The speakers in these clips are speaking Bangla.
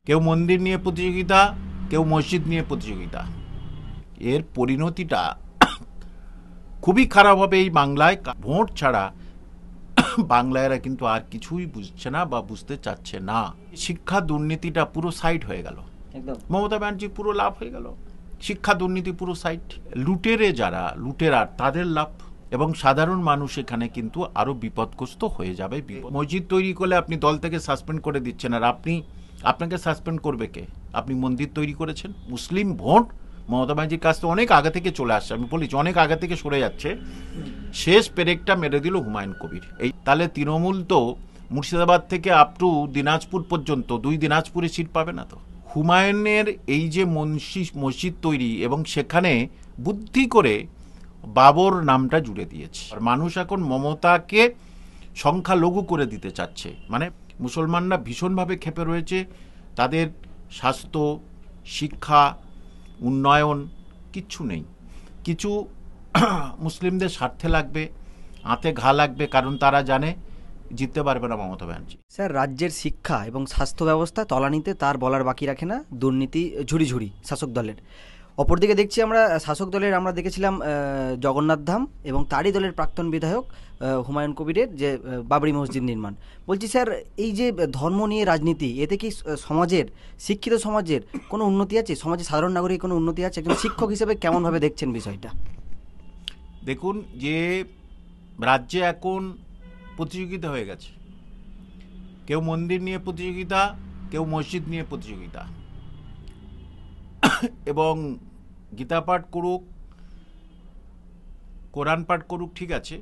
কেউ মন্দির নিয়ে প্রতিযোগিতা, কেউ মসজিদ নিয়ে প্রতিযোগিতা। এর পরিণতিটা খুবই খারাপ হবে এই বাংলায়। ভোট ছাড়া বাংলায়রা কিন্তু আর কিছুই বুঝছে না বা বুঝতে চাচ্ছে না। শিক্ষা দুর্নীতিটা পুরো সাইড হয়ে গেল, মমতা ব্যানার্জি পুরো লাভ হয়ে গেল। শিক্ষা দুর্নীতি পুরো সাইড, লুটেরে যারা লুটেরার তাদের লাভ, এবং সাধারণ মানুষ এখানে কিন্তু আরো বিপদগ্রস্ত হয়ে যাবে। মসজিদ তৈরি করলে আপনি দল থেকে সাসপেন্ড করে দিচ্ছেন, আর আপনাকে সাসপেন্ড করবে কে? আপনি মন্দির তৈরি করেছেন। মুসলিম ভোট মমতা ব্যানার্জির কাছ থেকে অনেক আগে থেকে চলে আসছে, আমি বলেছি অনেক আগে থেকে সরে যাচ্ছে। শেষ পেরেকটা মেরে দিল হুমায়ুন কবির। এই তাহলে তৃণমূল তো মুর্শিদাবাদ থেকে আপ টু দিনাজপুর পর্যন্ত 2 দিনাজপুরে সিট পাবে না তো। হুমায়ুনের এই যে মসজিদ তৈরি, এবং সেখানে বুদ্ধি করে বাবর নামটা জুড়ে দিয়েছে। আর মানুষ এখন মমতাকে সংখ্যালঘু করে দিতে চাচ্ছে। মানে মুসলমানরা ভীষণভাবে ক্ষেপে রয়েছে। তাদের স্বাস্থ্য, শিক্ষা, উন্নয়ন কিচ্ছু নেই। কিছু মুসলিমদের স্বার্থে লাগবে, হাতে ঘা লাগবে, কারণ তারা জানে জিততে পারবে না মমতা ব্যানার্জি। স্যার, রাজ্যের শিক্ষা এবং স্বাস্থ্য ব্যবস্থা তলানিতে, তার বলার বাকি রাখে না দুর্নীতি ঝুড়ি ঝুড়ি শাসক দলের। অপরদিকে দেখছি আমরা শাসক দলের, আমরা দেখেছিলাম জগন্নাথ ধাম, এবং তারই দলের প্রাক্তন বিধায়ক হুমায়ুন কবিরের যে বাবরি মসজিদ নির্মাণ। বলছি স্যার, এই যে ধর্ম নিয়ে রাজনীতি, এতে কি সমাজের, শিক্ষিত সমাজের কোনো উন্নতি আছে? সমাজের সাধারণ নাগরিকের কোনো উন্নতি আছে? একজন শিক্ষক হিসেবে কেমনভাবে দেখছেন বিষয়টা? দেখুন, যে রাজ্যে এখন প্রতিযোগিতা হয়ে গেছে, কেউ মন্দির নিয়ে প্রতিযোগিতা, কেউ মসজিদ নিয়ে প্রতিযোগিতা। এবং গীতা পাঠ করুক, কোরআন পাঠ করুক, ঠিক আছে,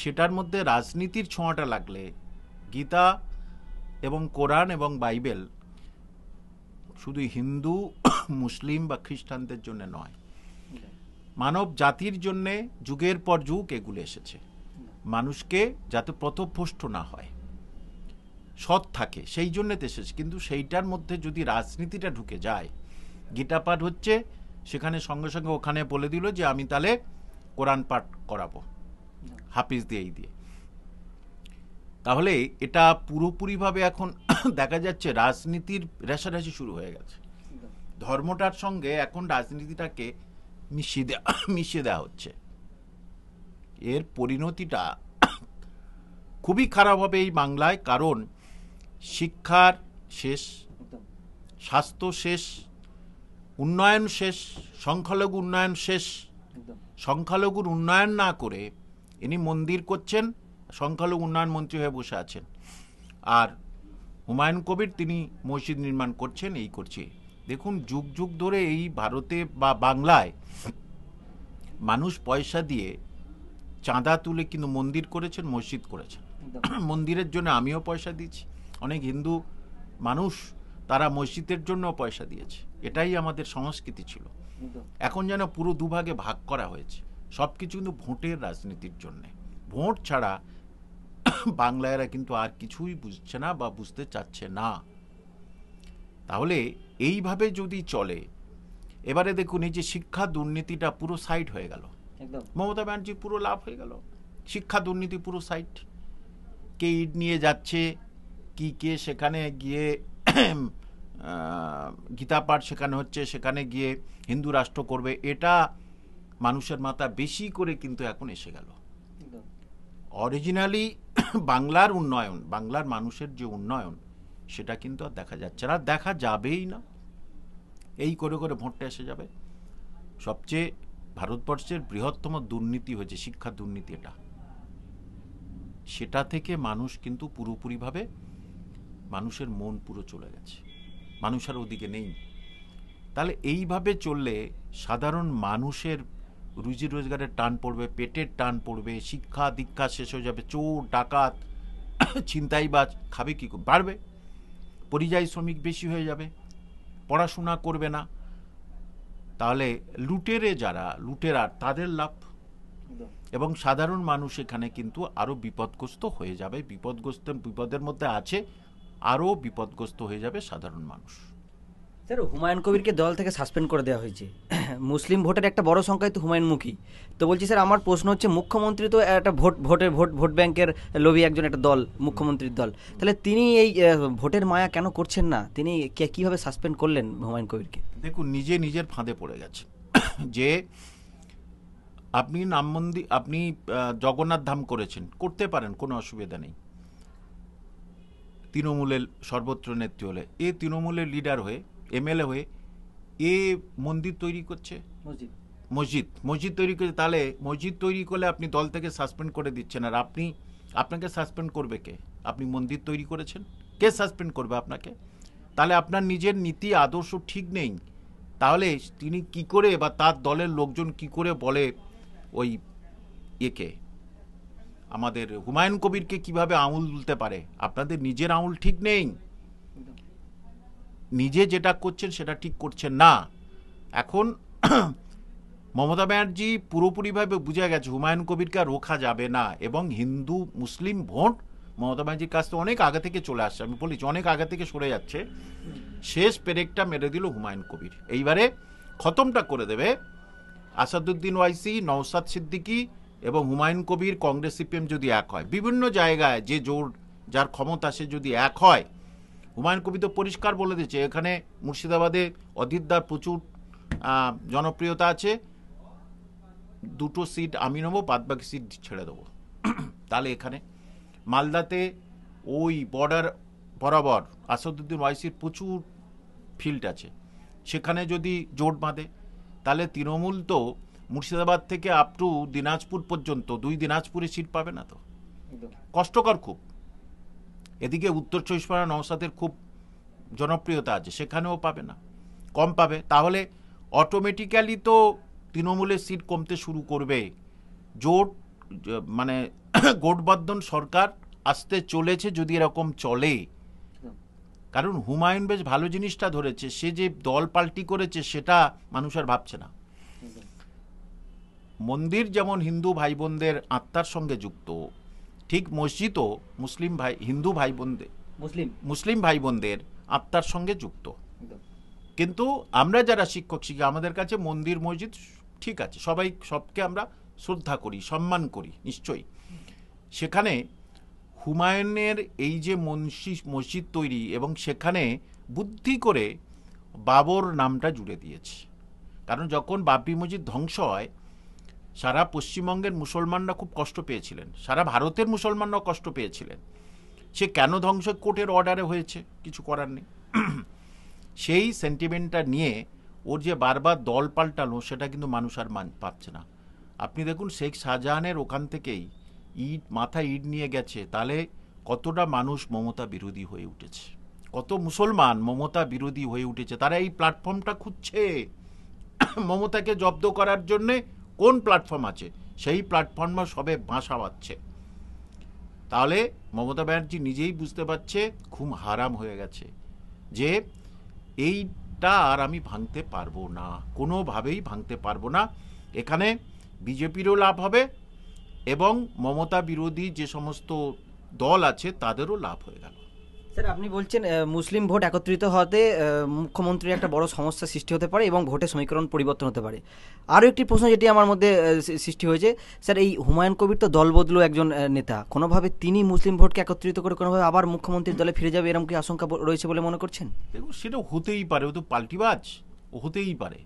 সেটার মধ্যে রাজনীতির ছোঁয়াটা লাগলে গীতা এবং কোরআন এবং বাইবেল শুধু হিন্দু, মুসলিম বা খ্রিস্টানদের জন্য নয়, মানব জাতির জন্য যুগের পর যুগ এগুলো এসেছে। মানুষকে যাতে পথভ্রষ্ট না হয়, সৎ থাকে, সেই জন্য এসেছে। কিন্তু সেইটার মধ্যে যদি রাজনীতিটা ঢুকে যায়, গীতা পাঠ হচ্ছে, সেখানে সঙ্গে সঙ্গে ওখানে বলে দিল যে আমি তাহলে কোরআন পাঠ করাবো হাফিজ দিয়ে। তাহলে এটা পুরোপুরিভাবে এখন দেখা যাচ্ছে রাজনীতির রেশারেশি শুরু হয়ে গেছে। ধর্মটার সঙ্গে এখন রাজনীতিটাকে মিশিয়ে দেওয়া হচ্ছে। এর পরিণতিটা খুবই খারাপ হবে এই বাংলায়। কারণ শিক্ষার শেষ, স্বাস্থ্য শেষ, উন্নয়ন শেষ, সংখ্যালঘু উন্নয়ন শেষ। সংখ্যালঘুর উন্নয়ন না করে ইনি মন্দির করছেন, সংখ্যালঘু উন্নয়ন মন্ত্রী হয়ে বসে আছেন। আর হুমায়ুন কবির তিনি মসজিদ নির্মাণ করছেন, এই করছে। দেখুন, যুগ যুগ ধরে এই ভারতে বা বাংলায় মানুষ পয়সা দিয়ে চাঁদা তুলে কিন্তু মন্দির করেছেন, মসজিদ করেছেন। মন্দিরের জন্য আমিও পয়সা দিয়েছি, অনেক হিন্দু মানুষ তারা মসজিদের জন্য পয়সা দিয়েছে। এটাই আমাদের সংস্কৃতি ছিল। এখন যেন পুরো দুভাগে ভাগ করা হয়েছে। সবকিছু কিন্তু ভোটের রাজনীতির জন্য। ভোট ছাড়া বাংলায়রা কিন্তু আর কিছুই বুঝছে না বা বুঝতে চাচ্ছে না। তাহলে এইভাবে যদি চলে, এবারে দেখুন এই যে শিক্ষা দুর্নীতিটা পুরো সাইড হয়ে গেল, মমতা ব্যানার্জি পুরো লাভ হয়ে গেল। শিক্ষা দুর্নীতি পুরো সাইড। কে ইট নিয়ে যাচ্ছে, কি কে সেখানে গিয়ে গীতা পাঠ শেখানো হচ্ছে, সেখানে গিয়ে হিন্দু রাষ্ট্র করবে, এটা মানুষের মাথা বেশি করে কিন্তু এখন এসে গেল। অরিজিনালি বাংলার উন্নয়ন, বাংলার মানুষের যে উন্নয়ন, সেটা কিন্তু আর দেখা যাচ্ছে না, দেখা যাবেই না। এই করে করে ভোটটা এসে যাবে। সবচেয়ে ভারতবর্ষের বৃহত্তম দুর্নীতি হয়েছে শিক্ষা দুর্নীতি, এটা। সেটা থেকে মানুষ কিন্তু পুরোপুরিভাবে, মানুষের মন পুরো চলে গেছে, মানুষের ওদিকে নেই। তাহলে এইভাবে চললে সাধারণ মানুষের রুজি রোজগারের টান পড়বে, পেটের টান পড়বে, শিক্ষা দীক্ষা শেষ হয়ে যাবে, চোর ডাকাত ছিনতাইবাজ খাবে কি বাড়বে, পরিযায়ী শ্রমিক বেশি হয়ে যাবে, পড়াশোনা করবে না। তাহলে লুটেরে যারা লুটেরার তাদের লাভ, এবং সাধারণ মানুষ এখানে কিন্তু আরো বিপদগ্রস্ত হয়ে যাবে। বিপদের মধ্যে আছে, আরো বিপদগ্রস্ত হয়ে যাবে সাধারণ মানুষ। স্যার, হুমায়ুন কবিরকে দল থেকে সাসপেন্ড করে দেওয়া হয়েছে। মুসলিম ভোটের একটা বড় সংখ্যাই তো হুমায়ুনমুখী। তো বলছি স্যার, আমার প্রশ্ন হচ্ছে, মুখ্যমন্ত্রী তো একটা ভোট ব্যাংকের লোভী একজন একটা দল, মুখ্যমন্ত্রীর দল। তাহলে তিনি এই ভোটের মায়া কেন করছেন না? তিনি কিভাবে সাসপেন্ড করলেন হুমায়ুন কবিরকে? দেখুন, নিজে নিজের ফাঁদে পড়ে গেছে। যে আপনি আপনি জগন্নাথ ধাম করেছেন, করতে পারেন, কোনো অসুবিধা নেই, তৃণমূলের সর্বত্র নেত্রী হলে। এ তৃণমূলের লিডার হয়ে, এমএলএ হয়ে এ মন্দির তৈরি করছে, মসজিদ তৈরি করছে। তাহলে মসজিদ তৈরি করলে আপনি দল থেকে সাসপেন্ড করে দিচ্ছেন, আর আপনাকে সাসপেন্ড করবে কে? আপনি মন্দির তৈরি করেছেন, কে সাসপেন্ড করবে আপনাকে? তাহলে আপনার নিজের নীতি আদর্শ ঠিক নেই। তাহলে তিনি কি করে, বা তার দলের লোকজন কি করে বলে ওই একে, আমাদের হুমায়ুন কবিরকে কিভাবে আঙুল তুলতে পারে? আপনাদের নিজের আঙুল ঠিক নেই, নিজে যেটা করছেন সেটা ঠিক করছেন না। এখন মমতা ব্যানার্জি পুরোপুরিভাবে বুঝে গেছে হুমায়ুন কবিরকে আর রোখা যাবে না, এবং হিন্দু মুসলিম ভোট মমতা ব্যানার্জির কাছ থেকে অনেক আগে থেকে চলে আসছে। আমি বলেছি অনেক আগে থেকে সরে যাচ্ছে। শেষ পেরেকটা মেরে দিল হুমায়ুন কবির। এইবারে খতমটা করে দেবে আসাদুদ্দিন ওয়াইসি, নওশাদ সিদ্দিকী এবং হুমায়ুন কবির, কংগ্রেস সিপিএম যদি এক হয়, বিভিন্ন জায়গায় যে জোর যার ক্ষমতা সে যদি এক হয়, হুমায়ুন কবির তো পরিষ্কার বলে দিচ্ছে এখানে মুর্শিদাবাদে অধীরদার প্রচুর জনপ্রিয়তা আছে, 2টো সিট আমি নেবো, বাদবাকি সিট ছেড়ে দেবো। তাহলে এখানে মালদাতে ওই বর্ডার বরাবর আসাদুদ্দিন ওয়াইসির প্রচুর ফিল্ড আছে, সেখানে যদি জোট বাঁধে তাহলে তৃণমূল তো মুর্শিদাবাদ থেকে আপ টু দিনাজপুর পর্যন্ত 2 দিনাজপুরে সিট পাবে না। তো কষ্টকর খুব। এদিকে উত্তর 24 পরগনা নওশাদের খুব জনপ্রিয়তা আছে, সেখানেও পাবে না, কম পাবে। তাহলে অটোমেটিক্যালি তো তৃণমূলের সিট কমতে শুরু করবে। জোট মানে গোটবর্ধন সরকার আসতে চলেছে যদি এরকম চলে। কারণ হুমায়ুন বেশ ভালো জিনিসটা ধরেছে, সে যে দল পাল্টি করেছে সেটা মানুষ আর ভাবছে না। মন্দির যেমন হিন্দু ভাই বোনদের আত্মার সঙ্গে যুক্ত, ঠিক মসজিদও মুসলিম ভাই বোনদের আত্মার সঙ্গে যুক্ত। কিন্তু আমরা যারা শিক্ষক আমাদের কাছে মন্দির মসজিদ ঠিক আছে, সবকে আমরা শ্রদ্ধা করি, সম্মান করি নিশ্চয়ই। সেখানে হুমায়ুনের এই যে মসজিদ তৈরি, এবং সেখানে বুদ্ধি করে বাবর নামটা জুড়ে দিয়েছে। কারণ যখন বাবরি মসজিদ ধ্বংস হয়, সারা পশ্চিমবঙ্গের মুসলমানরা খুব কষ্ট পেয়েছিলেন, সারা ভারতের মুসলমানরাও কষ্ট পেয়েছিলেন। সে কেন ধ্বংস, কোর্টের অর্ডারে হয়েছে, কিছু করার নেই। সেই সেন্টিমেন্টটা নিয়ে ওর যে বারবার দল পাল্টানো, সেটা কিন্তু মানুষ আর পাচ্ছে না। আপনি দেখুন শেখ শাহজাহানের ওখান থেকেই মাথায় ইট নিয়ে গেছে, তাহলে কতটা মানুষ মমতা বিরোধী হয়ে উঠেছে, কত মুসলমান মমতা বিরোধী হয়ে উঠেছে। তারা এই প্ল্যাটফর্মটা খুঁজছে মমতাকে জব্দ করার জন্যে। কোন প্ল্যাটফর্ম আছে, সেই প্ল্যাটফর্মে সবে বাসা বাঁধছে। তাহলে মমতা ব্যানার্জি নিজেই বুঝতে পারছে ঘুম হারাম হয়ে গেছে, যে এইটা আর আমি ভাঙতে পারবো না, কোনোভাবেই ভাঙতে পারবো না। এখানে বিজেপিরও লাভ হবে, এবং মমতা বিরোধী যে সমস্ত দল আছে তাদেরও লাভ হয়ে গেল। স্যার, আপনি বলছেন মুসলিম ভোট একত্রিত হতে মুখ্যমন্ত্রীর একটা বড় সমস্যা সৃষ্টি হতে পারে এবং ভোটের সমীকরণ পরিবর্তন হতে পারে। আরও একটি প্রশ্ন যেটি আমার মধ্যে সৃষ্টি হয়েছে, স্যার, এই হুমায়ুন কবির তো দল বদলু একজন নেতা, কোনোভাবে তিনি মুসলিম ভোটকে একত্রিত করে কোনোভাবে আবার মুখ্যমন্ত্রীর দলে ফিরে যাবে, এরকম কি আশঙ্কা রয়েছে বলে মনে করছেন? দেখুন, সেটা হতেই পারে, ও তো পাল্টিবাজ, ও হতেই পারে।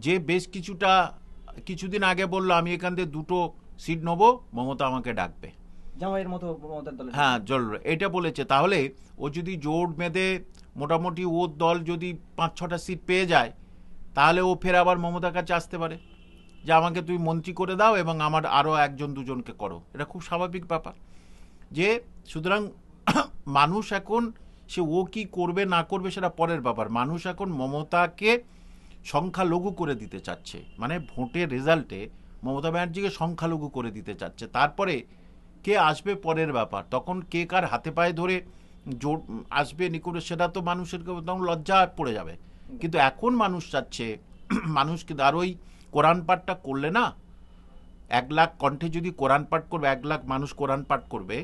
যে বেশ কিছুদিন আগে বললো আমি এখান থেকে 2টো সিট নেবো, মমতা আমাকে ডাকবে, জামাইয়ের মতো মমতার দলে, হ্যাঁ জল, এটা বলেছে। তাহলে ও যদি জোট বেঁধে মোটামুটি ওর দল যদি 5-6টা সিট পেয়ে যায়, তাহলে ও ফের আবার মমতার কাছে আসতে পারে যে আমাকে তুমি মন্ত্রী করে দাও এবং আমার আরও 1-2জনকে করো। এটা খুব স্বাভাবিক ব্যাপার। যে সুতরাং মানুষ এখন, সে ও কি করবে না করবে সেটা পরের ব্যাপার, মানুষ এখন মমতাকে সংখ্যালঘু করে দিতে চাচ্ছে, মানে ভোটের রেজাল্টে মমতা ব্যানার্জিকে সংখ্যালঘু করে দিতে চাচ্ছে। তারপরে কে আসবে পরের ব্যাপার, তখন কে কার হাতে পায়ে ধরে জোট আসবে নিকটে, সেটা তো মানুষের তখন লজ্জা পড়ে যাবে। কিন্তু এখন মানুষ চাচ্ছে, মানুষকে আর ওই কোরআন পাঠটা করলে না, 1 লাখ কণ্ঠে যদি কোরআন পাঠ করবে, 1 লাখ মানুষ কোরআন পাঠ করবে,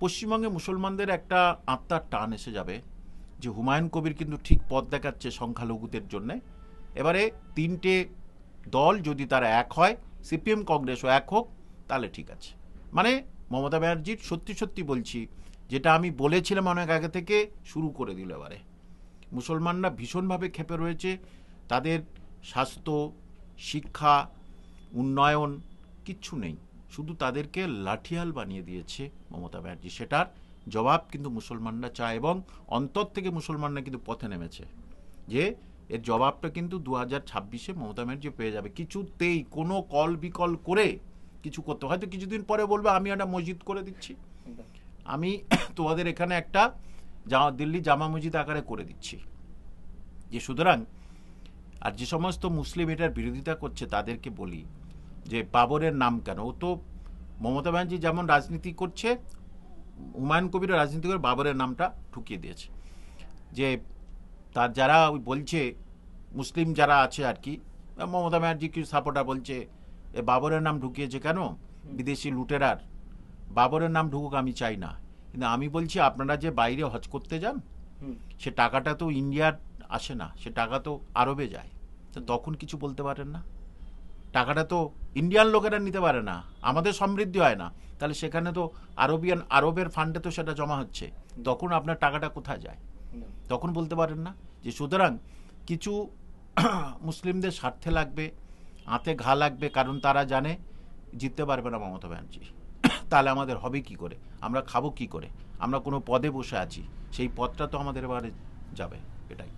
পশ্চিমবঙ্গে মুসলমানদের একটা আত্মার টান এসে যাবে যে হুমায়ুন কবির কিন্তু ঠিক পথ দেখাচ্ছে সংখ্যালঘুদের জন্য। এবারে তিনটে দল যদি তারা এক হয়, সিপিএম কংগ্রেসও এক হোক, তাহলে ঠিক আছে। মানে মমতা ব্যানার্জির সত্যি সত্যি বলছি, যেটা আমি বলেছিলাম অনেক আগে থেকে, শুরু করে দিল এবারে। মুসলমানরা ভীষণভাবে ক্ষেপে রয়েছে, তাদের স্বাস্থ্য, শিক্ষা, উন্নয়ন কিচ্ছু নেই, শুধু তাদেরকে লাঠিয়াল বানিয়ে দিয়েছে মমতা ব্যানার্জি। সেটার জবাব কিন্তু মুসলমানরা চায়, এবং অন্তর থেকে মুসলমানরা কিন্তু পথে নেমেছে যে এর জবাবটা কিন্তু 2026-এ মমতা ব্যানার্জি পেয়ে যাবে। কিছুতেই কোনো কল বিকল করে কিছু করতে, হয়তো কিছুদিন পরে বলবে আমি একটা মসজিদ করে দিচ্ছি, আমি তোমাদের এখানে একটা দিল্লি জামা মসজিদ আকারে করে দিচ্ছি। যে সুতরাং আর যে সমস্ত মুসলিম এটার বিরোধিতা করছে তাদেরকে বলি যে বাবরের নাম কেন? ও তো মমতা ব্যানার্জি যেমন রাজনীতি করছে, হুমায়ুন কবিরের রাজনীতি করে বাবরের নামটা ঢুকিয়ে দিয়েছে। যে তার যারা ওই বলছে মুসলিম যারা আছে আর কি, মমতা ব্যানার্জি কিছু সাপোর্টার বলছে এ বাবরের নাম ঢুকিয়েছে কেন, বিদেশি লুটেরার, বাবরের নাম ঢুকুক আমি চাই না। কিন্তু আমি বলছি আপনারা যে বাইরে হজ করতে যান, সে টাকাটা তো ইন্ডিয়ার আসে না, সে টাকা তো আরবে যায়, তো তখন কিছু বলতে পারেন না? টাকাটা তো ইন্ডিয়ান লোকেরা নিতে পারে না, আমাদের সমৃদ্ধি হয় না, তাহলে সেখানে তো আরবের ফান্ডে তো সেটা জমা হচ্ছে, তখন আপনার টাকাটা কোথায় যায়? তখন বলতে পারেন না? যে সুতরাং কিছু মুসলিমদের স্বার্থে লাগবে, হাতে ঘা লাগবে, কারণ তারা জানে জিততে পারবে না মমতা ব্যানার্জি। তাহলে আমাদের হবে কি করে, আমরা খাবো কি করে, আমরা কোনো পদে বসে আছি, সেই পদটা তো আমাদের এবারে যাবে, এটাই।